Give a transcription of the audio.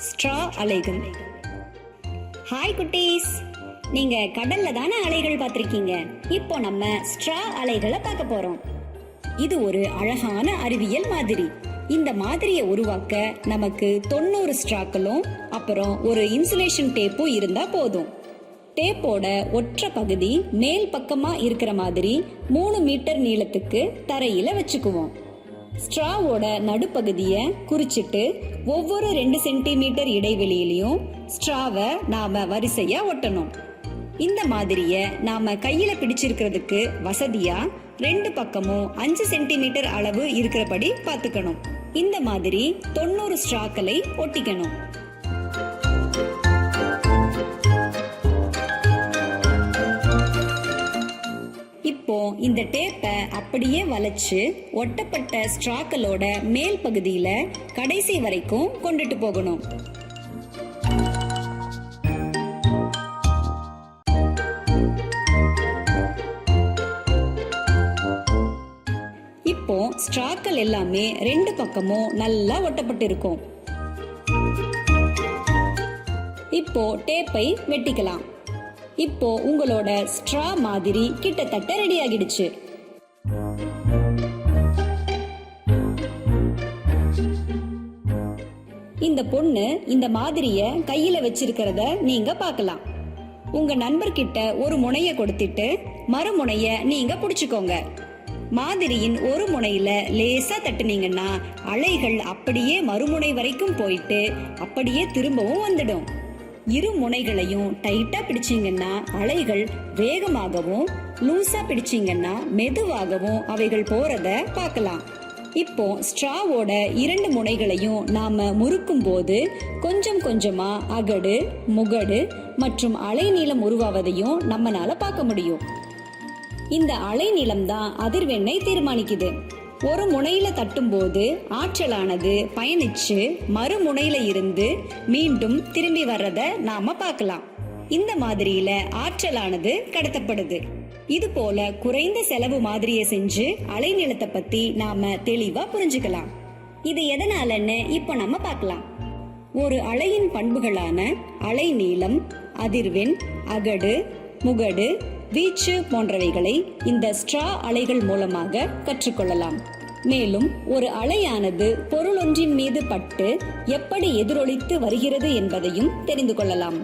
Straw அலைகள். Hi குட்டீஸ், நீங்க கடல்ல தானே அலைகள் பார்த்திருக்கீங்க. இப்போ நம்ம ஸ்ட்ரா அலைகளை பார்க்க போறோம். இது ஒரு அழகான அறிவியல் மாதிரி. இந்த மாதிரியை உருவாக்க நமக்கு 90 ஸ்ட்ராக்களும் அப்புறம் ஒரு இன்சுலேஷன் டேப்பும் இருந்தா போதும். டேப்போட ஒற்றை பகுதி மேல் பக்கமா இருக்கிற மாதிரி 3 மீட்டர் நீளத்துக்கு தரையில வச்சுக்குவோம். ஸ்ட்ராவோட நடுப்பகுதியை குறிச்சிட்டு ஒவ்வொரு 2 சென்டிமீட்டர் இடைவெளியிலையும் ஸ்ட்ராவை நாம வரிசையா ஒட்டணும். இந்த மாதிரிய நாம கையில பிடிச்சிருக்கிறதுக்கு வசதியா 2 பக்கமும் 5 சென்டிமீட்டர் அளவு இருக்கிறபடி பார்த்துக்கணும். இந்த மாதிரி 90 ஸ்ட்ராக்களை ஒட்டிக்கணும். இப்போ இந்த டேப்பை அப்படியே வளைச்சு ஒட்டப்பட்ட ஸ்ட்ராக்களோட மேல் பகுதியில கடைசி வரைக்கும் கொண்டுட்டு போகணும். இப்போ ஸ்ட்ராக்கள் எல்லாமே 2 பக்கமும் நல்லா ஒட்டப்பட்டு இருக்கும். இப்போ டேப்பை வெட்டிக்கலாம். இப்போ உங்களோட ஸ்ட்ரா மாதிரி கிட்டத்தட்ட ரெடி ஆகிடுச்சு. இந்த பொண்ணு இந்த மாதிரிய கையில வச்சிருக்கிறத நீங்க பார்க்கலாம். உங்க நண்பர்கிட்ட ஒரு முனைய கொடுத்துட்டு மறுமுனைய நீங்க புடிச்சுக்கோங்க. மாதிரியின் ஒரு முனையில லேசா தட்டுனீங்கன்னா அலைகள் அப்படியே மறுமுனை வரைக்கும் போயிட்டு அப்படியே திரும்பவும் வந்துடும். இரு முனைகளையும் டைட்டா பிடிச்சீங்கன்னா அலைகள் வேகமாகவும், லூசா பிடிச்சீங்கன்னா மெதுவாகவும் அவைகள் போறத பார்க்கலாம். இப்போ ஸ்ட்ராவோட 2 முனைகளையும் நாம முறுக்கும் போது கொஞ்சம் கொஞ்சமா அகடு, முகடு மற்றும் அலைநீளம் உருவாவதையும் நம்மளால பார்க்க முடியும். இந்த அலைநீளம் தான் அதிர்வெண்ணை தீர்மானிக்குது. ஒரு முனையில தட்டும் போது ஆற்றலானது பயணிச்சு மறுமுனையில இருந்து மீண்டும் திரும்பி வர்றத நாம பார்க்கலாம். இந்த மாதிரியில ஆற்றலானது கடத்தப்படுது. இது போல குறைந்த செலவு மாதிரியை செஞ்சு அலைநீளத்தை பத்தி நாம தெளிவா புரிஞ்சுக்கலாம். இது எதனாலன்னு இப்போ நம்ம பார்க்கலாம். ஒரு அலையின் பண்புகளான அலைநீளம், அதிர்வெண், அகடு, முகடு, வீச்சு போன்றவைகளை இந்த ஸ்ட்ரா அலைகள் மூலமாக கற்றுக்கொள்ளலாம். மேலும் ஒரு அலையானது பொருளொன்றின் மீது பட்டு எப்படி எதிரொலித்து வருகிறது என்பதையும் தெரிந்து கொள்ளலாம்.